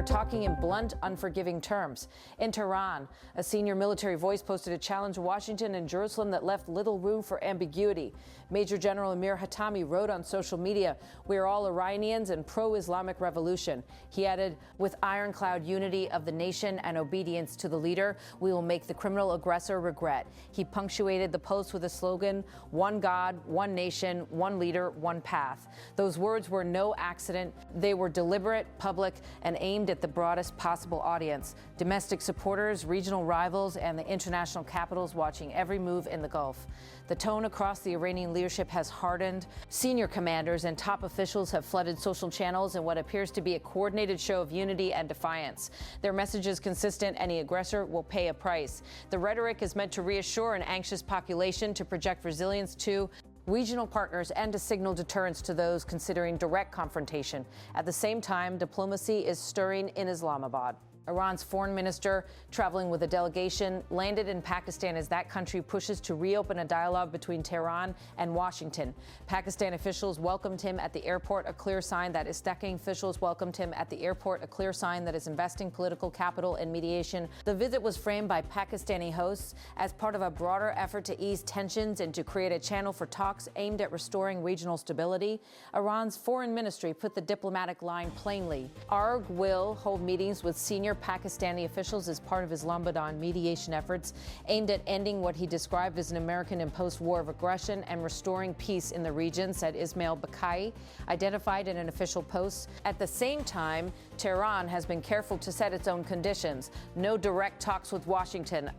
are talking in blunt, unforgiving terms. In Tehran, a senior military voice posted a challenge to Washington and Jerusalem that left little room for ambiguity. Major General Amir Hatami wrote on social media, "We are all Iranians and pro-Islamic revolution." He added, "With ironclad unity of the nation and obedience to the leader, we will make the criminal aggressor regret." He punctuated the post with a slogan, "One God, one nation, one leader, one path." Those words were no accident. They were deliberate, public, and aimed at the broadest possible audience: domestic supporters, regional rivals, and the international capitals watching every move in the Gulf. The tone across the Iranian leadership has hardened. Senior commanders and top officials have flooded social channels in what appears to be a coordinated show of unity and defiance. Their message is consistent: any aggressor will pay a price. The rhetoric is meant to reassure an anxious population, to project resilience to regional partners, and to signal deterrence to those considering direct confrontation. At the same time, diplomacy is stirring in Islamabad. Iran's foreign minister, traveling with a delegation, landed in Pakistan as that country pushes to reopen a dialogue between Tehran and Washington. Pakistan officials welcomed him at the airport, a clear sign that Iraqi officials welcomed him at the airport, a clear sign that is investing political capital in mediation. The visit was framed by Pakistani hosts as part of a broader effort to ease tensions and to create a channel for talks aimed at restoring regional stability. Iran's foreign ministry put the diplomatic line plainly. ARG will hold meetings with senior Pakistani officials as part of Islamabad mediation efforts aimed at ending what he described as an American-imposed war of aggression and restoring peace in the region, said Ismail Bakai, identified in an official post. At the same time, Tehran has been careful to set its own conditions. No direct talks with Washington.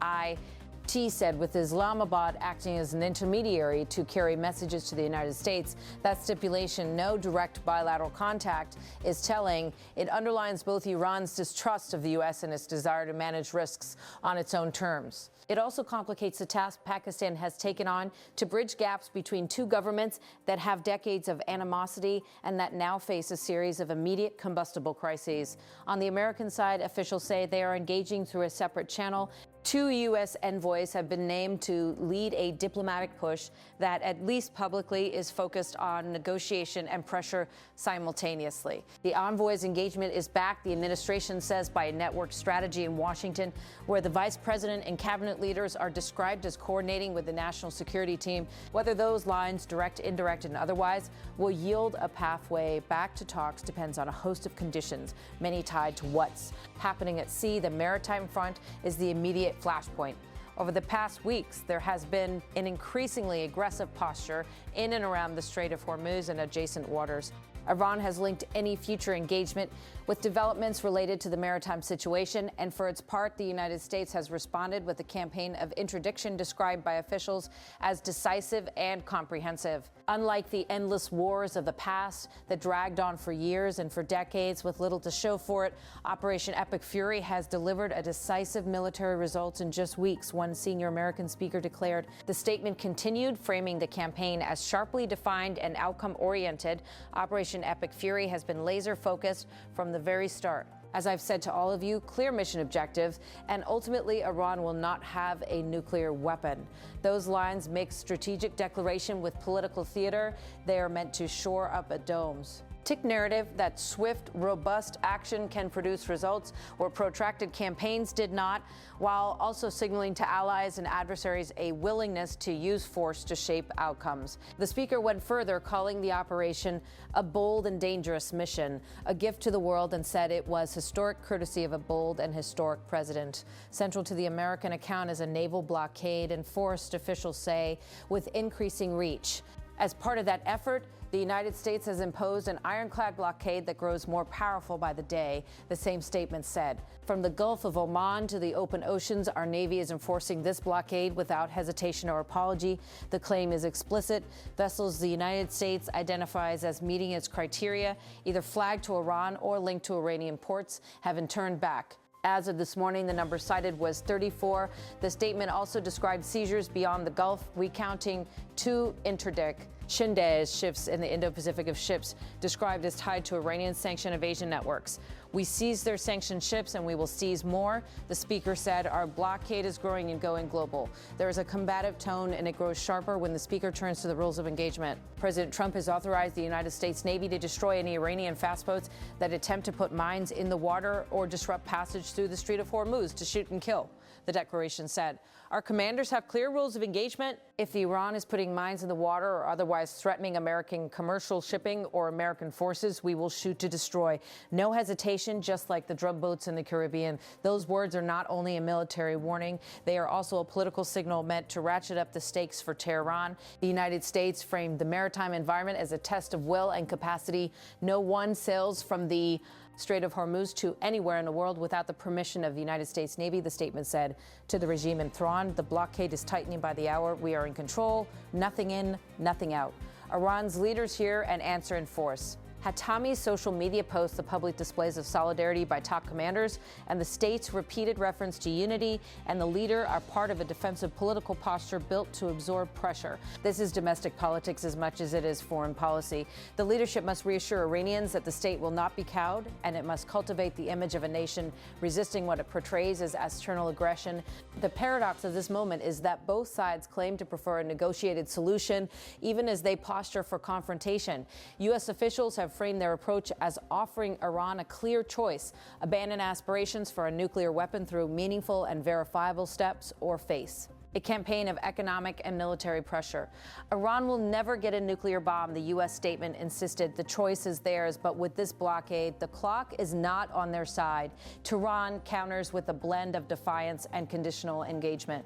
T said, with Islamabad acting as an intermediary to carry messages to the United States. That stipulation, no direct bilateral contact, is telling. It underlines both Iran's distrust of the U.S. and its desire to manage risks on its own terms. It also complicates the task Pakistan has taken on to bridge gaps between two governments that have decades of animosity and that now face a series of immediate combustible crises. On the American side, officials say they are engaging through a separate channel. 2 U.S. envoys have been named to lead a diplomatic push that, at least publicly, is focused on negotiation and pressure simultaneously. The envoys' engagement is backed, the administration says, by a network strategy in Washington, where the vice president and cabinet leaders are described as coordinating with the national security team. Whether those lines, direct, indirect, and otherwise, will yield a pathway back to talks depends on a host of conditions, many tied to what's happening at sea. The maritime front is the immediate flashpoint. Over the past weeks, there has been an increasingly aggressive posture in and around the Strait of Hormuz and adjacent waters. Iran has linked any future engagement with developments related to the maritime situation, and for its part, the United States has responded with a campaign of interdiction described by officials as decisive and comprehensive. Unlike the endless wars of the past that dragged on for years and for decades with little to show for it, Operation Epic Fury has delivered a decisive military result in just weeks, one senior American speaker declared. The statement continued, framing the campaign as sharply defined and outcome-oriented. Operation Epic Fury has been laser-focused from the very start. As I've said to all of you, clear mission objectives, and ultimately Iran will not have a nuclear weapon. Those lines make strategic declaration with political theater. They are meant to shore up domes. Tick narrative that swift, robust action can produce results where protracted campaigns did not, while also signaling to allies and adversaries a willingness to use force to shape outcomes. The speaker went further, calling the operation a bold and dangerous mission, a gift to the world, and said it was historic courtesy of a bold and historic president. Central to the American account is a naval blockade enforced, officials say, with increasing reach. As part of that effort, the United States has imposed an ironclad blockade that grows more powerful by the day, the same statement said. From the Gulf of Oman to the open oceans, our Navy is enforcing this blockade without hesitation or apology. The claim is explicit. Vessels the United States identifies as meeting its criteria, either flagged to Iran or linked to Iranian ports, have in turn back. As of this morning, the number cited was 34. The statement also described seizures beyond the Gulf, recounting 2 interdictions Chinde's shifts in the Indo-Pacific of ships described as tied to Iranian sanction evasion networks. We seized their sanctioned ships and we will seize more. The speaker said our blockade is growing and going global. There is a combative tone and it grows sharper when the speaker turns to the rules of engagement. President Trump has authorized the United States Navy to destroy any Iranian fast boats that attempt to put mines in the water or disrupt passage through the Strait of Hormuz to shoot and kill. The declaration said, our commanders have clear rules of engagement. If Iran is putting mines in the water or otherwise threatening American commercial shipping or American forces, we will shoot to destroy. No hesitation, just like the drug boats in the Caribbean. Those words are not only a military warning, they are also a political signal meant to ratchet up the stakes for Tehran. The United States framed the maritime environment as a test of will and capacity. No one sails from the Strait of Hormuz to anywhere in the world without the permission of the United States Navy, the statement said. To the regime in Tehran, the blockade is tightening by the hour. We are in control. Nothing in, nothing out. Iran's leaders hear and answer in force. Hatami's social media posts the public displays of solidarity by top commanders, and the state's repeated reference to unity and the leader are part of a defensive political posture built to absorb pressure. This is domestic politics as much as it is foreign policy. The leadership must reassure Iranians that the state will not be cowed, and it must cultivate the image of a nation resisting what it portrays as external aggression. The paradox of this moment is that both sides claim to prefer a negotiated solution, even as they posture for confrontation. U.S. officials have framed their approach as offering Iran a clear choice: abandon aspirations for a nuclear weapon through meaningful and verifiable steps, or face a campaign of economic and military pressure. Iran will never get a nuclear bomb, the U.S. statement insisted. The choice is theirs, but with this blockade, the clock is not on their side. Tehran counters with a blend of defiance and conditional engagement.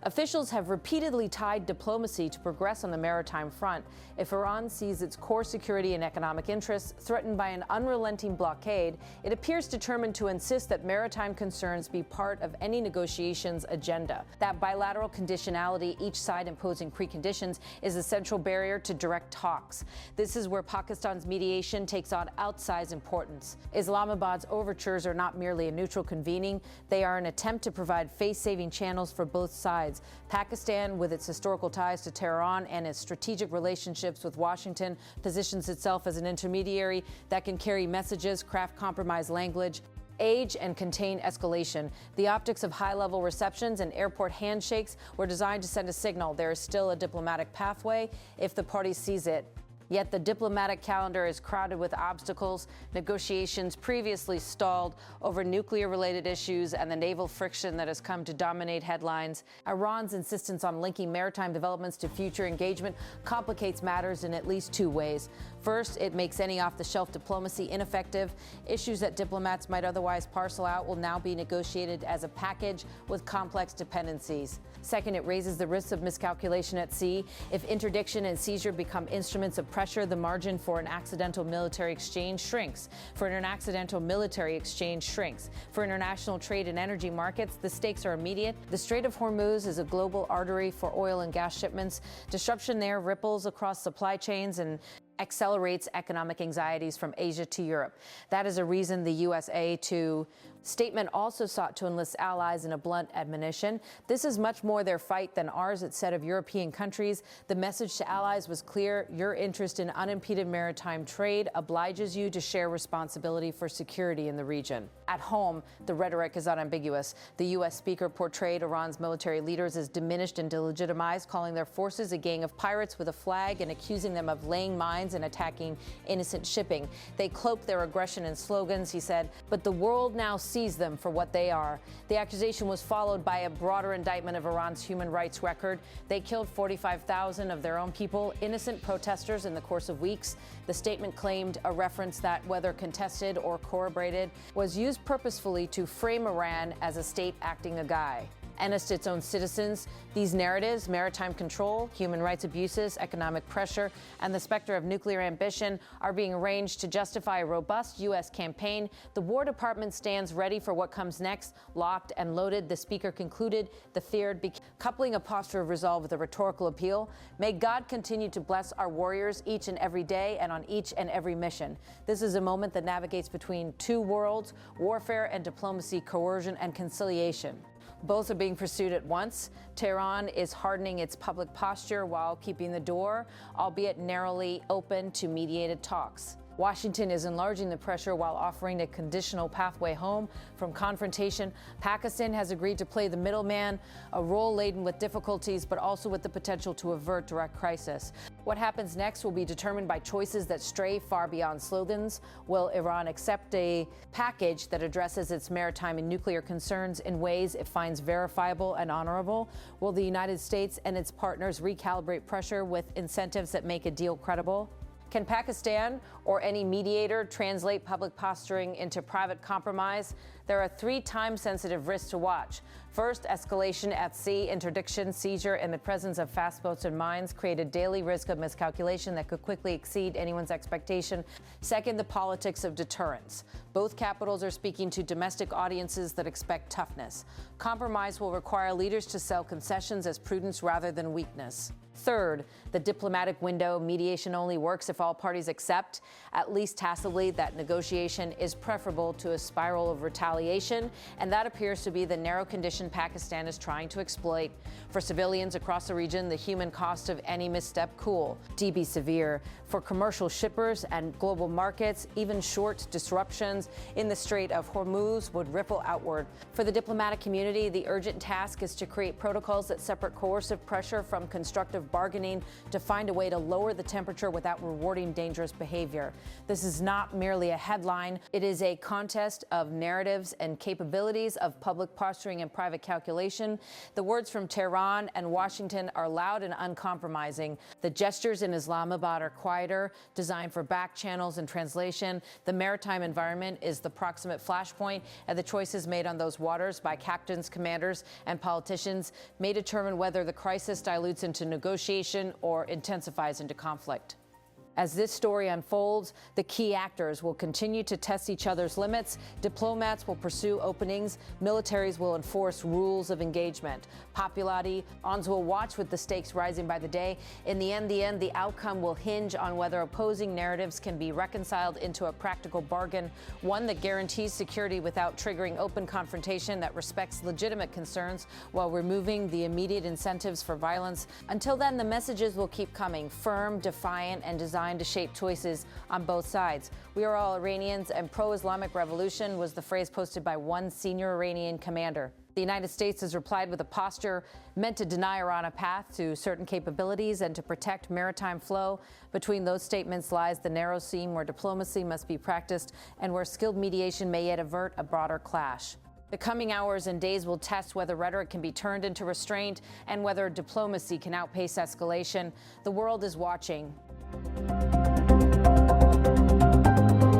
Officials have repeatedly tied diplomacy to progress on the maritime front. If Iran sees its core security and economic interests threatened by an unrelenting blockade, it appears determined to insist that maritime concerns be part of any negotiations agenda. That bilateral conditionality, each side imposing preconditions, is a central barrier to direct talks. This is where Pakistan's mediation takes on outsized importance. Islamabad's overtures are not merely a neutral convening, they are an attempt to provide face-saving channels for both sides. Pakistan, with its historical ties to Tehran and its strategic relationships with Washington, positions itself as an intermediary that can carry messages, craft compromise language, age and contain escalation. The optics of high-level receptions and airport handshakes were designed to send a signal there is still a diplomatic pathway if the party sees it. Yet the diplomatic calendar is crowded with obstacles. Negotiations previously stalled over nuclear-related issues and the naval friction that has come to dominate headlines. Iran's insistence on linking maritime developments to future engagement complicates matters in at least two ways. First, it makes any off-the-shelf diplomacy ineffective. Issues that diplomats might otherwise parcel out will now be negotiated as a package with complex dependencies. Second, it raises the risks of miscalculation at sea. If interdiction and seizure become instruments of pressure, the margin for an accidental military exchange shrinks. For an accidental military exchange shrinks. For international trade and energy markets, the stakes are immediate. The Strait of Hormuz is a global artery for oil and gas shipments. Disruption there ripples across supply chains and accelerates economic anxieties from Asia to Europe. That is a reason the USA statement also sought to enlist allies in a blunt admonition. This is much more their fight than ours, it said of European countries. The message to allies was clear: your interest in unimpeded maritime trade obliges you to share responsibility for security in the region. At home, the rhetoric is unambiguous. The U.S. speaker portrayed Iran's military leaders as diminished and delegitimized, calling their forces a gang of pirates with a flag and accusing them of laying mines and attacking innocent shipping. They cloaked their aggression in slogans, he said, but the world now sees them for what they are. The accusation was followed by a broader indictment of Iran's human rights record. They killed 45,000 of their own people, innocent protesters, in the course of weeks. The statement claimed a reference that, whether contested or corroborated, was used purposefully to frame Iran as a state acting a guy against its own citizens. These narratives, maritime control, human rights abuses, economic pressure, and the specter of nuclear ambition, are being arranged to justify a robust U.S. campaign. The War Department stands ready for what comes next, locked and loaded, the speaker concluded. The feared, coupling a posture of resolve with a rhetorical appeal. May God continue to bless our warriors each and every day and on each and every mission. This is a moment that navigates between two worlds: warfare and diplomacy, coercion and conciliation. Both are being pursued at once. Tehran is hardening its public posture while keeping the door, albeit narrowly open, to mediated talks. Washington is enlarging the pressure while offering a conditional pathway home from confrontation. Pakistan has agreed to play the middleman, a role laden with difficulties, but also with the potential to avert direct crisis. What happens next will be determined by choices that stray far beyond slogans. Will Iran accept a package that addresses its maritime and nuclear concerns in ways it finds verifiable and honorable? Will the United States and its partners recalibrate pressure with incentives that make a deal credible? Can Pakistan or any mediator translate public posturing into private compromise? There are 3 time-sensitive risks to watch. First, escalation at sea, interdiction, seizure, and the presence of fast boats and mines create a daily risk of miscalculation that could quickly exceed anyone's expectation. Second, the politics of deterrence. Both capitals are speaking to domestic audiences that expect toughness. Compromise will require leaders to sell concessions as prudence rather than weakness. Third, the diplomatic window. Mediation only works if all parties accept, at least tacitly, that negotiation is preferable to a spiral of retaliation, and that appears to be the narrow condition Pakistan is trying to exploit. For civilians across the region, the human cost of any misstep could be severe. For commercial shippers and global markets, even short disruptions in the Strait of Hormuz would ripple outward. For the diplomatic community, the urgent task is to create protocols that separate coercive pressure from constructive bargaining, to find a way to lower the temperature without rewarding dangerous behavior. This is not merely a headline. It is a contest of narratives and capabilities of public posturing and private calculation. The words from Tehran and Washington are loud and uncompromising. The gestures in Islamabad are quieter, designed for back channels and translation. The maritime environment is the proximate flashpoint, and the choices made on those waters by captains, commanders, and politicians may determine whether the crisis dilutes into negotiation or intensifies into conflict. As this story unfolds, the key actors will continue to test each other's limits. Diplomats will pursue openings. Militaries will enforce rules of engagement. Popularity will watch with the stakes rising by the day. In the end, the outcome will hinge on whether opposing narratives can be reconciled into a practical bargain, one that guarantees security without triggering open confrontation, that respects legitimate concerns while removing the immediate incentives for violence. Until then, the messages will keep coming, firm, defiant, and designed to shape choices on both sides. "We are all Iranians and pro-Islamic revolution" was the phrase posted by one senior Iranian commander. The United States has replied with a posture meant to deny Iran a path to certain capabilities and to protect maritime flow. Between those statements lies the narrow seam where diplomacy must be practiced and where skilled mediation may yet avert a broader clash. The coming hours and days will test whether rhetoric can be turned into restraint and whether diplomacy can outpace escalation. The world is watching.